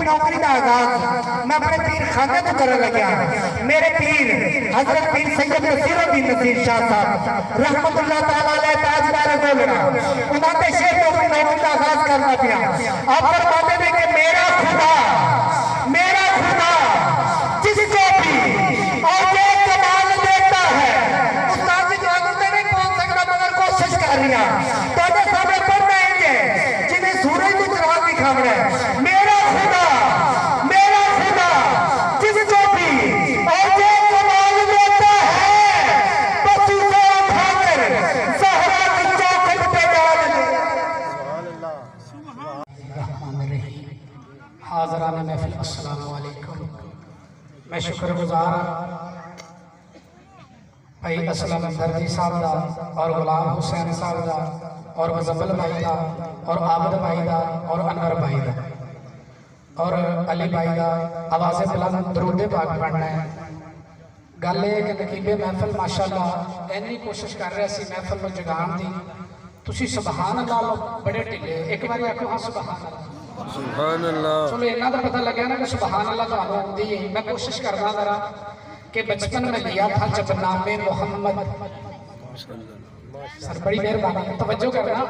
नौकरी का आगाज मैं अपने पीर खाने तो कर लगा। मेरे पीर हजरत पीर सैयद नसीरुद्दीन नसीर शाह साहब रहमतुल्लाह ताला अलैह ताजदार गोलरा उन्होंने शेख नौकरी का आगाज करना पिया। आप फरमाते थे कि मेरा खुदा जिसको भी और ये कमाल देता है उस्ताद जी तो नहीं पहुंच सकता मगर कोशिश कर रही है तो सामने पढ़ रहे हैं जिन्हें सूरज को चराग दिखा रहा है। मेरा खुदा जिसको भी और ये कमाल देता है बस उसे उठाकर सहरा की चौखट पे डाल दे। हाज़रान महफिल अस्सलामु अलैकुम। मैं शुक्रगुजार भाई असलम दर्जी साहब का और गुलाम हुसैन साहब का और मुजम्मिल भाई का और आबद भाई का और अनवर भाई का और अली भाई का आवाज़ बुलंद दरूद पाक पढ़ना है। गल ये कि नकीबे महफिल माशाअल्लाह इन्नी कोशिश कर रहे सी महफिल में जगाण की। तुसी सुबहान अल्लाह लो बड़े ढिले एक बार आखो हाँ सुबहान अल्लाह। चलो इन्ना तो पता लग गया ना कि सुबहान अल्लाह तो आती है। मैं कोशिश करना जरा कि बचपन में लिया था जब नामे मोहम्मद। सर बड़ी मेहरबानी तवज्जो करना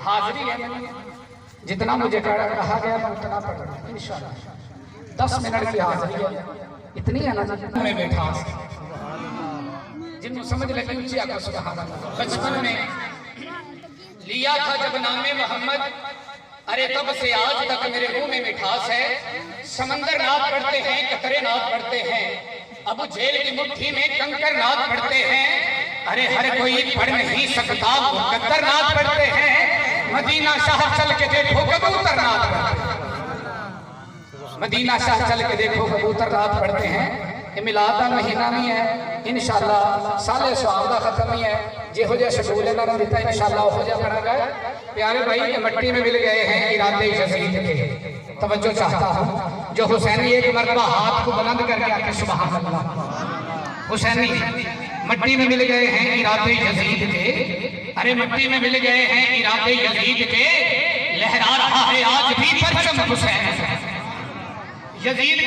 हाजिरी है जितना मुझे कहा गया मैं उतना पढ़ना इंशाअल्लाह। 10 मिनट की हाजिरी है इतनी है ना में बैठा जिनको समझ लगी ऊंची आकर सुबहान अल्लाह। बचपन में लिया था जब नामे मोहम्मद अरे तब से आज तक मेरे मुंह में मिठास है। समंदर नाद पढ़ते हैं कतरे नाद पढ़ते हैं अब जेल की मुट्ठी में कंकर नाद पढ़ते हैं। अरे हर कोई पढ़ नहीं सकता मुकद्दर नाद पढ़ते हैं। मदीना शहर चल के देखो कबूतर नाद पढ़ते हैं। मदीना शहर चल के देखो कबूतर नाद पढ़ते हैं। ये मिलाद का महीना भी है इंशाअल्लाह साले सवाब का खत्म ही है जिहो जिहा शेड्यूल इन्होंने दिता इंशाअल्लाह उहो जिहा पढ़ांगा। प्यारे भाई ये मट्टी में मिल गए हैं इरादे यजीद के। तवज्जो चाहता हूँ जो हुसैनी एक मरतबा हाथ को बुलंद करके आके सुभान अल्लाह। हुसैनी मट्टी में मिल गए हैं इरादे यजीद के। अरे मट्टी में मिल गए हैं इरादे यजीद के लहरा रहा है आज भी परचम हुसैन। यजीद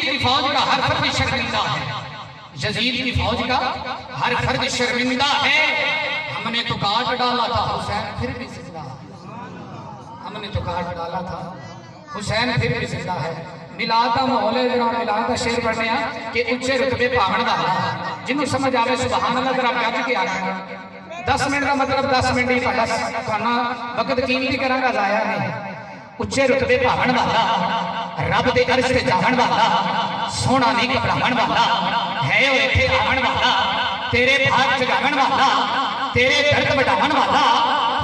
की फौज का हर फर्द शर्मिंदा है। यजीद की फौज का हर फर्द शर्मिंदा है। हमने तो काट डाला था हुसैन फिर भी जिंदा। हमने तो काट डाला था हुसैन फिर भी जिंदा है। मिलाद का माहौल है जरा मिलाद का शेर पढ़ने कि उच्चे रुतबे पावन वाला जिन्होंने समझ आवे सुभान अल्लाह जरा गज के आखना। 10 मिनट का मतलब 10 मिनट ही पढ़ना वक्त कीमती करांगा जाया नहीं। उच्चे रुतबे पावन वाला रब दे अर्श ते जावन वाला सोना नहीं घबरावन वाला है ओ इत्थे आवन वाला तेरे भाग जगावन वाला तेरे दर्द मिटावन वाला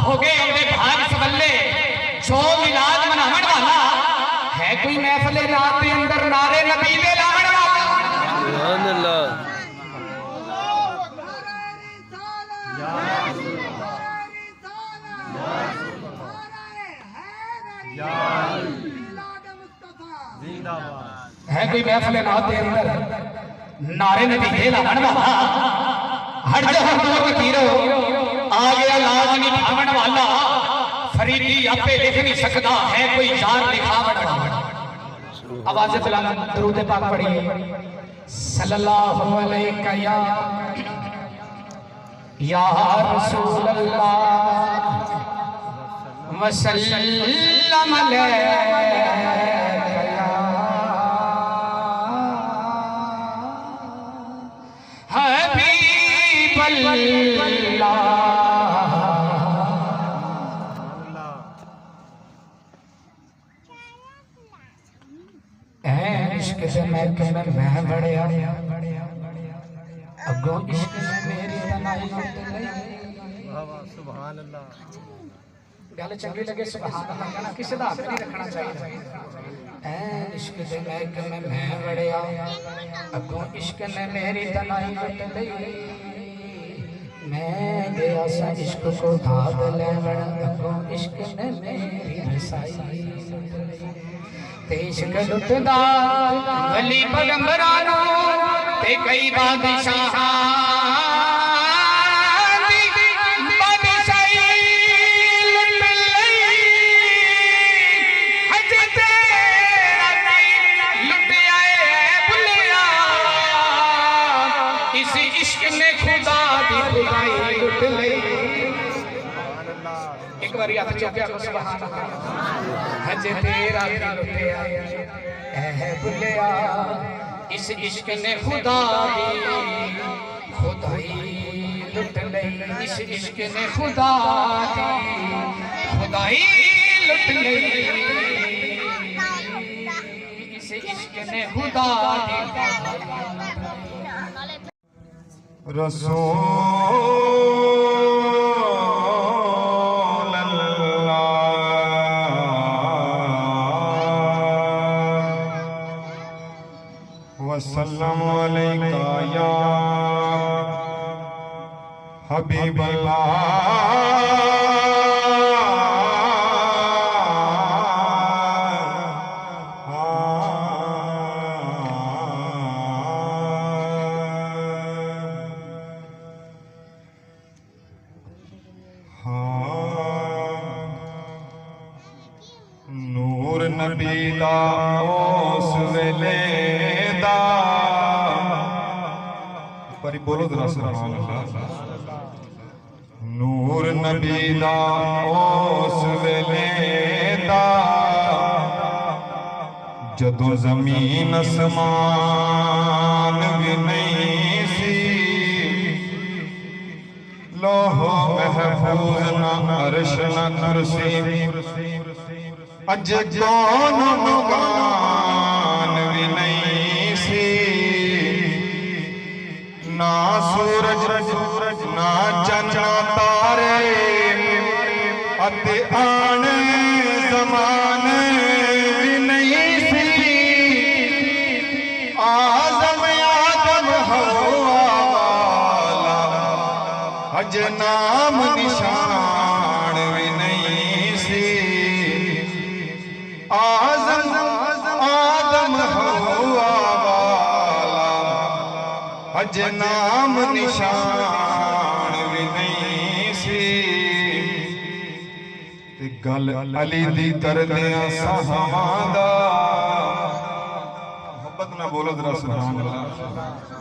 हो गए औदे भाग सवल्ले जो मिलाद मनावन वाला है कोई महफिल रात के अंदर नारे नबी दे लावन वाला। सुभान अल्लाह। है कोई महफिल नात के अंदर नारे नबी लावन वाला हट जा फकीरो आ गया लाज नहीं भावन वाला फरीदी आपे लिख नहीं सकता है कोई यार लिखावन वाला। आवाज़ बुलंद दरूद पाक पढ़िए सल्लल्लाहु अलैहि या रसूल अल्लाह वसल्लम अलैहि इश्क से मैं बड़िया अगों इश्क से मेरी तनाई सुभान अल्लाह। गल चंगी लगे सुभान अल्लाह कहना किसी का हक नहीं रखना चाहिए। इश्क से मैं बड़िया अगों इश्क ने मेरी तनाई लुट लई। मैं गया सा इश्क को भाग लेवण अगों इश्क ने मेरी रसाई ते इश्क लुटदा वली पैगंबरां नूं ते कई बादशाहां हथ चुक्या को सुभान अल्लाह हज तेरा भी लुटिया ऐ बुलिया इस इश्क ने खुदा दी खुदाई लुट लई इस इश्क ने खुदा दी खुदाई लुट लई इस इश्क ने खुदा दी रसूल अल्लाह वसल्लम अलैका या हबीब नूर नबी दा उस वेले दा परी बोलो जरा सुभान अल्लाह नूर नबी दा उस वेले दा जदों जमीन आसमान भी नहीं सी लोहो महफूज ना अर्श ना कुर्सी अज दोनों मकान भी नहीं सी ना सूरज ना चंदा तारे अते आने जमाने भी नहीं सी आज़म आदम हवा वाला अज नाम निशान भी नहीं सी आज़म आदम हवा वाला अज नाम निशान भी नहीं सी ते गल अली दी करदियां साहाबां दा मोहब्बत ना बोलो जरा सुभान अल्लाह।